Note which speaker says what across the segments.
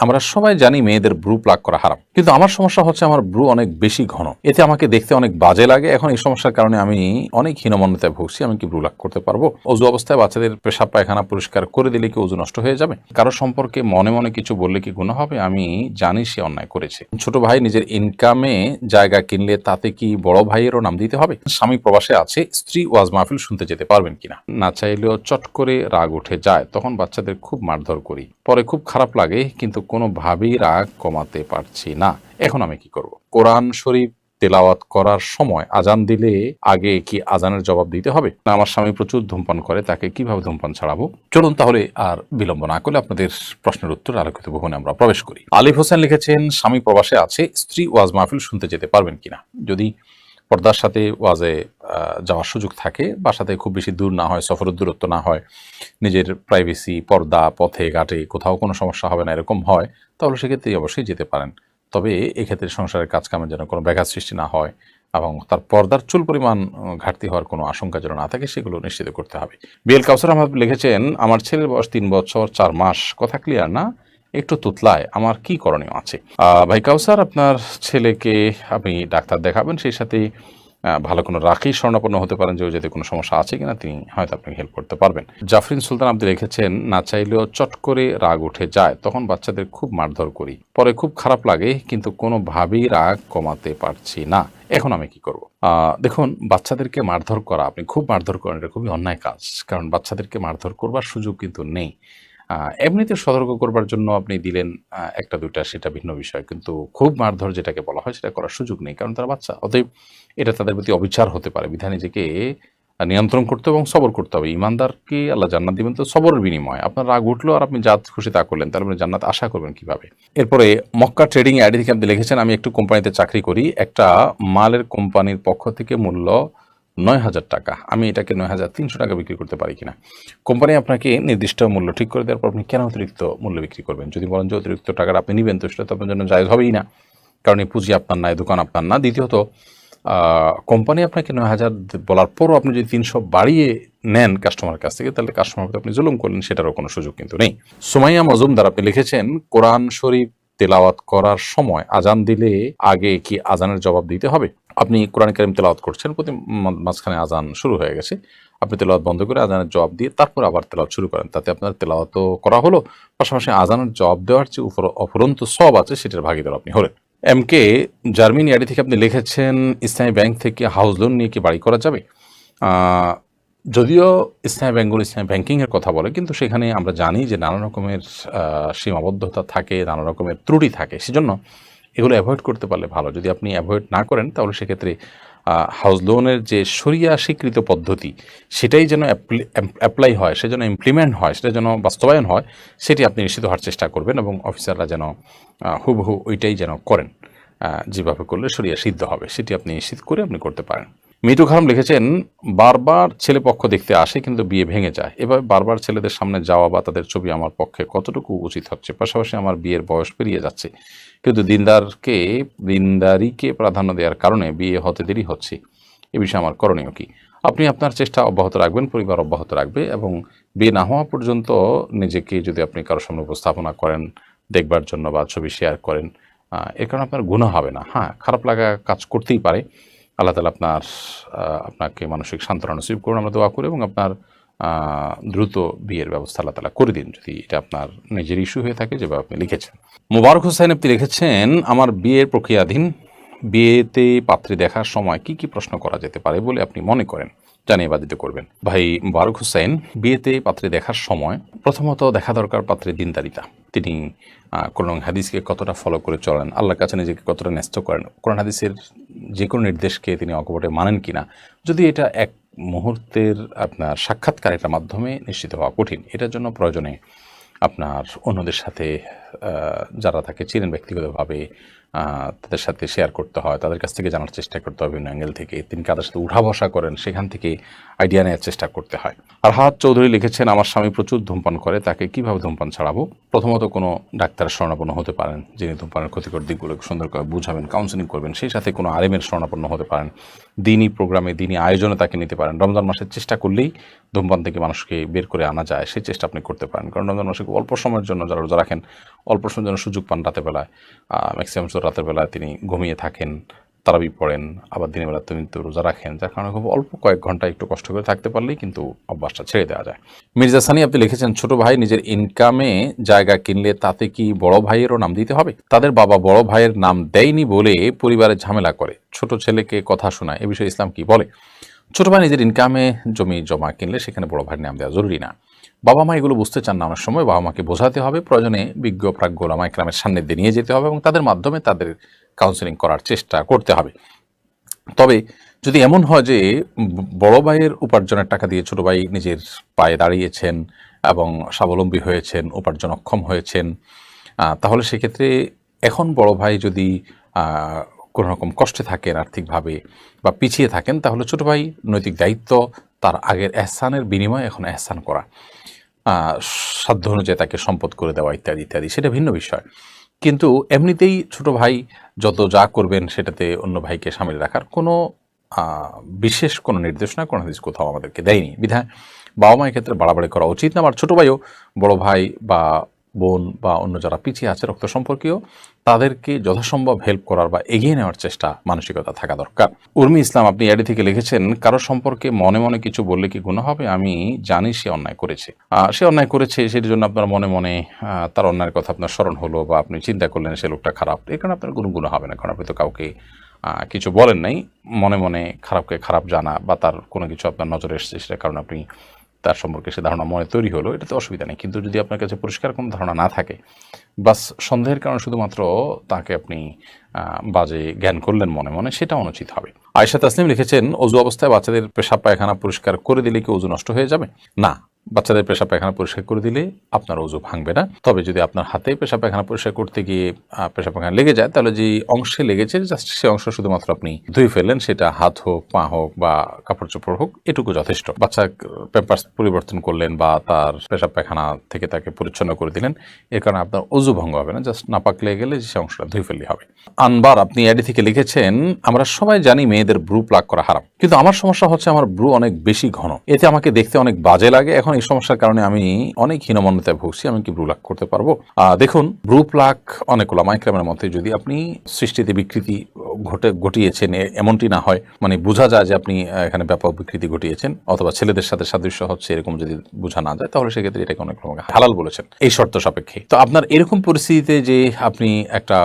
Speaker 1: আমরা সবাই জানি মেয়েদের ব্রু প্লাক করা হারাম, কিন্তু আমার সমস্যা হচ্ছে আমার ব্রু অনেক বেশি ঘন, এতে আমাকে দেখতে অনেক বাজে লাগে। এখন এই সমস্যার কারণে আমি অনেক হীনমন্যতায় ভুগছি। আমি কি ব্রু প্লাক করতে পারবো? অজু অবস্থায় বাচ্চাদের পেশাব পায়খানা পরিষ্কার করে দিলে কি অজু নষ্ট হয়ে যাবে? কারো সম্পর্কে মনে মনে কিছু বললে কি গুনাহ হবে? আমি জানি সে অন্যায় করেছে। ছোট ভাই নিজের ইনকামে জায়গা কিনলে তাতে কি বড় ভাইয়েরও নাম দিতে হবে? স্বামী প্রবাসে আছে, স্ত্রী ওয়াজ মাহফিল শুনতে যেতে পারবেন কিনা? না চাইলেও চট করে রাগ উঠে যায়, তখন বাচ্চাদের খুব মারধর করি, পরে খুব খারাপ লাগে, কিন্তু কোনোভাবেই রাগ কমাতে পারছি না। এখন আমি কি করব? কোরআন শরীফ তেলাওয়াত করার সময় আজান দিলে আগে কি আজানের জবাব দিতে হবে? না আমার স্বামী প্রচুর ধূমপান করে, তাকে কিভাবে ধূমপান ছাড়াবো? চলুন তাহলে আর বিলম্ব না করে আপনাদের প্রশ্নের উত্তর আলোকিত ভবনে আমরা প্রবেশ করি। আলিফ হোসেন লিখেছেন, স্বামী প্রবাসে আছে, স্ত্রী ওয়াজ মাহফিল শুনতে যেতে পারবেন কিনা? যদি পর্দার সাথে ওয়াজে যাওয়ার সুযোগ থাকে, বাসাতে খুব বেশি দূর না হয়, সফরের দূরত্ব না হয়, নিজের প্রাইভেসি, পর্দা, পথে ঘাটে কোথাও কোনো সমস্যা হবে না, এরকম হয়, তাহলে সেক্ষেত্রে অবশ্যই যেতে পারেন। তবে এক্ষেত্রে সংসারের কাজকামের যেন কোনো ব্যাঘাত সৃষ্টি না হয় এবং তার পর্দার চুল পরিমাণ ঘাটতি হওয়ার কোনো আশঙ্কা যেন না থাকে, সেগুলো নিশ্চিত করতে হবে। বিএল কাউসার আহমদ লিখেছেন, আমার ছেলের বয়স 3 বছর 4 মাস, কথা ক্লিয়ার না, একটু তুতলায়, আমার কি করণীয় আছে? ভাই কাউসার, আপনার ছেলেকে আপনি ডাক্তার দেখাবেন, সেই সাথে ভালো কোনো রাখি স্বর্ণাপন্ন হতে পারেন যে যাতে কোনো সমস্যা আছে কিনা, তিনি হয়তো আপনাকে হেল্প করতে পারবেন। জাফরিন সুলতান আপনি লিখেছেন, না চাইলেও চট করে রাগ উঠে যায়, তখন বাচ্চাদের খুব মারধর করি, পরে খুব খারাপ লাগে, কিন্তু কোনোভাবেই রাগ কমাতে পারছি না। এখন আমি কি করব? দেখুন, বাচ্চাদেরকে মারধর করা, আপনি খুব মারধর করেন, এটা খুবই অন্যায় কাজ। কারণ বাচ্চাদেরকে মারধর করবার সুযোগ কিন্তু নেই। এমনিতে সতর্ক করবার জন্য আপনি দিলেন একটা দুইটা, সেটা ভিন্ন বিষয়, কিন্তু খুব মারধর যেটাকে বলা হয় সেটা করার সুযোগ নেই, কারণ তারা বাচ্চা। অতএব এটা তাদের প্রতি অবিচার হতে পারে। বিধায় নিজেকে নিয়ন্ত্রণ করতে এবং সবর করতে হবে। ঈমানদারকে আল্লাহ জান্নাত দিবেন তো সবরের বিনিময়ে। আপনার রাগ উঠলো আর আপনি যা খুশি তা করলেন, তাহলে আপনি জান্নাত আশা করবেন কিভাবে? এরপরে মক্কা ট্রেডিং আইডি থেকে আপনি লিখেছেন, আমি একটু কোম্পানিতে চাকরি করি, একটা মালের কোম্পানির পক্ষ থেকে মূল্য 9,000 টাকা, আমি এটাকে 9,300 টাকা বিক্রি করতে পারি কিনা? কোম্পানি আপনাকে নির্দিষ্ট মূল্য ঠিক করে দেওয়ার পর আপনি কেন অতিরিক্ত মূল্য বিক্রি করবেন? যদি বলেন যে অতিরিক্ত টাকাটা আপনি নিবেন, তো সেটা তো আপনার জন্য জায়েজ হবেই না, কারণ এই পুঁজি আপনার না, এই দোকান আপনার না। দ্বিতীয়ত, কোম্পানি আপনাকে 9,000 বলার পরও আপনি যদি 300 বাড়িয়ে নেন কাস্টমারের কাছ থেকে, তাহলে কাস্টমার আপনি জুলুম করলেন, সেটারও কোনো সুযোগ কিন্তু নেই। সুমাইয়া মজুমদার আপনি লিখেছেন, কোরআন শরীফ তেলাওয়াত করার সময় আজান দিলে আগে কি আজানের জবাব দিতে হবে? আপনি কোরআন কারীম তেলাওয়াত করছেন, প্রতি মাঝখানে আজান শুরু হয়ে গেছে, আপনি তেলাওয়াত বন্ধ করে আজানের জবাব দিয়ে তারপর আবার তেলাওয়াত শুরু করেন, তাতে আপনার তেলাওয়াতও করা হলো, পাশাপাশি আজানের জবাব দেওয়ার যে অফুরন্ত সব আছে সেটার ভাগীদার আপনি হলেন। এমকে জার্মানি আইডি থেকে আপনি লিখেছেন, ইসলামী ব্যাংক থেকে হাউস লোন নিয়ে কি বাড়ি করা যাবে? যদিও ইসলামী ব্যাংকগুলো ইসলামী ব্যাংকিংয়ের কথা বলে, কিন্তু সেখানে আমরা জানি যে নানা রকমের সীমাবদ্ধতা থাকে, নানা রকমের ত্রুটি থাকে, সেজন্য এগুলো অ্যাভয়েড করতে পারলে ভালো। যদি আপনি অ্যাভয়েড না করেন, তাহলে সেক্ষেত্রে হাউস লোনের যে শরিয়া স্বীকৃত পদ্ধতি, সেটাই যেন অ্যাপ্লাই হয়, সেজন্য ইমপ্লিমেন্ট হয়, সেটা যেন বাস্তবায়ন হয়, সেটি আপনি নিশ্চিত হওয়ার চেষ্টা করবেন এবং অফিসাররা যেন হুবহু ওইটাই যেন করেন। যেভাবে করলে শরিয়া সিদ্ধ হবে, সেটি আপনি নিশ্চিত করে আপনি করতে পারেন। মিটু খারাম লিখেছেন, বারবার ছেলে পক্ষ দেখতে আসে কিন্তু বিয়ে ভেঙে যায়, এভাবে বারবার ছেলেদের সামনে যাওয়া বা তাদের ছবি আমার পক্ষে কতটুকু উচিত হচ্ছে? পাশাপাশি আমার বিয়ের বয়স পেরিয়ে যাচ্ছে, কিন্তু দিনদারিকে প্রাধান্য দেওয়ার কারণে বিয়ে হতে দেরি হচ্ছে, এ বিষয়ে আমার করণীয় কি? আপনি আপনার চেষ্টা অব্যাহত রাখবেন, পরিবার অব্যাহত রাখবে, এবং বিয়ে না হওয়া পর্যন্ত নিজেকে যদি আপনি কারোর সামনে উপস্থাপনা করেন দেখবার জন্য বা ছবি শেয়ার করেন, এর কারণে আপনার গুনাহ হবে না। হ্যাঁ, খারাপ লাগা কাজ করতেই পারে। আল্লাহ তাআলা আপনাকে মানসিক সান্ত্বনা নসিব করুন, আমরা দোয়া করি, এবং আপনার দ্রুত বিয়ের ব্যবস্থা আল্লাহ তাআলা করে দিন, যদি এটা আপনার নিজের ইস্যু হয়ে থাকে যেভাবে আপনি লিখেছেন। মোবারক হোসেন আপনি লিখেছেন, আমার বিয়ের প্রক্রিয়াধীন, বিয়েতে পাত্রী দেখার সময় কি কি প্রশ্ন করা যেতে পারে বলে আপনি মনে করেন? জানিয়ে বাধিত করবেন। ভাই মোবারক হোসেন, বিয়েতে পাত্রী দেখার সময় প্রথমত দেখা দরকার পাত্রের দিনদারিতা, তিনি কোরআন হাদিসকে কতটা ফলো করে চলেন, আল্লাহর কাছে নিজেকে কতটা ন্যস্ত করেন, কোরআন হাদিসের যে কোনো নির্দেশকে তিনি অকপটে মানেন কিনা। যদি এটা এক মুহূর্তের আপনার সাক্ষাৎকারের মাধ্যমে নিশ্চিত হওয়া কঠিন, এটার জন্য প্রয়োজনে আপনার অন্যদের সাথে যারা তাকে চিনেন ব্যক্তিগতভাবে, তাদের সাথে শেয়ার করতে হয়, তাদের কাছ থেকে জানার চেষ্টা করতে হয় বিভিন্ন অ্যাঙ্গেল থেকে, তিনি কাদের সাথে উঠা বসা করেন সেখান থেকে আইডিয়া নেওয়ার চেষ্টা করতে হয়। আরহাত চৌধুরী লিখেছেন, আমার স্বামী প্রচুর ধূমপান করে, তাকে কিভাবে ধূমপান ছাড়াবো? প্রথমত কোনো ডাক্তারের শরণাপন্ন হতে পারেন, যিনি ধূমপানের ক্ষতিকর দিকগুলোকে সুন্দর করে বুঝাবেন, কাউন্সেলিং করবেন, সেই সাথে কোনো আলেমের শরণাপন্ন হতে পারেন, দিনী প্রোগ্রামে দিনী আয়োজনে তাকে নিতে পারেন। রমজান মাসের চেষ্টা করলেই ধূমপান থেকে মানুষকে বের করে আনা যায়, সেই চেষ্টা আপনি করতে পারেন, কারণ রমজান মাসে অল্প সময়ের জন্য যারা রোজা রাখেন অল্প সময় যেন সুযোগ পান রাতের বেলায়, ম্যাক্সিমাম রাতের বেলায় তিনি ঘুমিয়ে থাকেন, তারাবি পড়েন, আবার দিনের বেলা তিনি তো রোজা রাখেন, যার কারণে খুব অল্প কয়েক ঘন্টা একটু কষ্ট করে থাকতে পারলেই কিন্তু অভ্যাসটা ছেড়ে দেওয়া যায়। মির্জা সানি আপনি লিখেছেন, ছোট ভাই নিজের ইনকামে জায়গা কিনলে তাতে কি বড় ভাইয়েরও নাম দিতে হবে? তাদের বাবা বড় ভাইয়ের নাম দেয়নি বলে পরিবারে ঝামেলা করে, ছোট ছেলেকে কথা শোনায়, এ বিষয়ে ইসলাম কি বলে? ছোট ভাই নিজের ইনকামে জমি জমা কিনলে সেখানে বড় ভাইয়ের নাম দেওয়া জরুরি না। বাবা মা এগুলো বুঝতে চান না, অনেক সময় বাবা মাকে বোঝাতে হবে, প্রয়োজনে বিজ্ঞ প্রাজ্ঞ ওলামা ইকরামের সান্নিধ্যে নিয়ে যেতে হবে এবং তাদের মাধ্যমে তাদের কাউন্সেলিং করার চেষ্টা করতে হবে। তবে যদি এমন হয় যে বড় ভাইয়ের উপার্জনের টাকা দিয়ে ছোট ভাই নিজের পায়ে দাঁড়িয়েছেন এবং স্বাবলম্বী হয়েছেন, উপার্জনক্ষম হয়েছেন, তাহলে সেক্ষেত্রে এখন বড় ভাই যদি কোনো রকম কষ্টে থাকেন আর্থিকভাবে বা পিছিয়ে থাকেন, তাহলে ছোট ভাই নৈতিক দায়িত্ব তার আগের এহসানের বিনিময়ে এখন এহসান করা, সাধ্য অনুযায়ী তাকে সম্পদ করে দেওয়া ইত্যাদি ইত্যাদি, সেটা ভিন্ন বিষয়। কিন্তু এমনিতেই ছোট ভাই যত যা করবেন সেটাতে অন্য ভাইকে সামিল রাখার কোনো বিশেষ কোনো নির্দেশনা কোনো হাদিস কোথাও আমাদেরকে দেয়নি। বিধায় বাবা মায়ের ক্ষেত্রে বাড়াবাড়ি করা উচিত না। আবার ছোট ভাইও বড় ভাই বা বোন বা অন্য যারা পিছিয়ে আছে রক্ত সম্পর্কীয়, তাদেরকে যথাসম্ভব হেল্প করার বা এগিয়ে নেওয়ার চেষ্টা মানসিকতা থাকা দরকার। উর্মি ইসলাম আপনি এডি থেকে লিখেছেন, কারো সম্পর্কে মনে মনে কিছু বললে কি গুনাহ হবে? আমি জানি সে অন্যায় করেছে, সেটির জন্য আপনার মনে মনে তার অন্যায়ের কথা আপনার স্মরণ হলো বা আপনি চিন্তা করলেন সে লোকটা খারাপ, এর কারণে আপনার কোনো গুনাহ হবে না, কারণ আপনি তো কাউকে কিছু বলেন নাই। মনে মনে খারাপকে খারাপ জানা বা তার কোনো কিছু আপনার নজরে এসেছে, সেটার কারণে আপনি তার সম্পর্কে সে ধারণা মনে তৈরি হলো, এটাতে অসুবিধা নেই। কিন্তু যদি আপনার কাছে পরিষ্কার কোনো ধারণা না থাকে, বাস সন্দেহের কারণে শুধুমাত্র তাকে আপনি বাজে জ্ঞান করলেন মনে মনে, সেটা অনুচিত হবে। আয়েশা তাসনিম লিখেছেন, অজু অবস্থায় বাচ্চাদের পেশাব পায়খানা পরিষ্কার করে দিলে কি অজু নষ্ট হয়ে যাবে? না, বাচ্চাদের পেশাব পায়খানা পরিষ্কার করে দিলে আপনার অজু ভাঙবে না। তবে যদি আপনার হাতে পেশাব পায়খানা পরিষ্কার করতে গিয়ে পেশাব পায়খানা লেগে যায়, তাহলে যে অংশে লেগেছে জাস্ট সে অংশ শুধুমাত্র আপনি ধুয়ে ফেললেন, সেটা হাত হোক, পা হোক বা কাপড় চোপড় হোক, এটুকু যথেষ্ট। বাচ্চা পেম্পার্স পরিবর্তন করলেন বা তার পেশাব পায়খানা থেকে তাকে পরিচ্ছন্ন করে দিলেন, এর কারণে আপনার অজু ভঙ্গ হবে না, জাস্ট নাপাক লেগে গেলে সে অংশটা ধুয়ে ফেললে হবে। আনবার আপনি এডি থেকে লিখেছেন, আমরা সবাই জানি মেয়েদের ব্রু প্লাক করা হারাম, কিন্তু আমার সমস্যা হচ্ছে আমার ব্রু অনেক বেশি ঘন, এতে আমাকে দেখতে অনেক বাজে লাগে। এখন এই সমস্যার কারণে আমি অনেক হীনমন্যতায় ভুগছি, আমি কি ব্রু প্লাক করতে পারবো? দেখুন, ব্রু প্লাক অনেক ওলামা ইকরামের মতে যদি আপনি সৃষ্টিতে বিকৃতি ঘটিয়েছেন এমনটি না হয়, মানে বোঝা যায় যে আপনি এখানে ব্যাপক বিকৃতি ঘটিয়েছেন অথবা ছেলেদের সাথে সাদৃশ্য হচ্ছে, এরকম যদি বোঝা না যায়, তাহলে সেক্ষেত্রে এটাকে অনেক হালাল বলেছেন এই শর্ত সাপেক্ষে। তো আপনার এরকম পরিস্থিতিতে যে আপনি একটা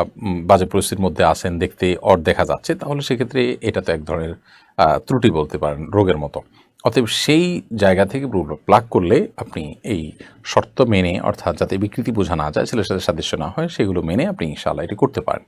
Speaker 1: বাজে পরিস্থিতির মধ্যে আছেন, দেখতে অড দেখা যাচ্ছে, তাহলে সেক্ষেত্রে এটা তো এক ধরনের ত্রুটি বলতে পারেন, রোগের মতো। অতএব সেই জায়গা থেকে ব্রু প্লাক করলে আপনি এই শর্ত মেনে, অর্থাৎ যাতে বিকৃতি বোঝা না যায়, ছেলের সাথে সাদৃশ্য না হয়, সেগুলো মেনে আপনি ইনশাআল্লাহ এটি করতে পারেন।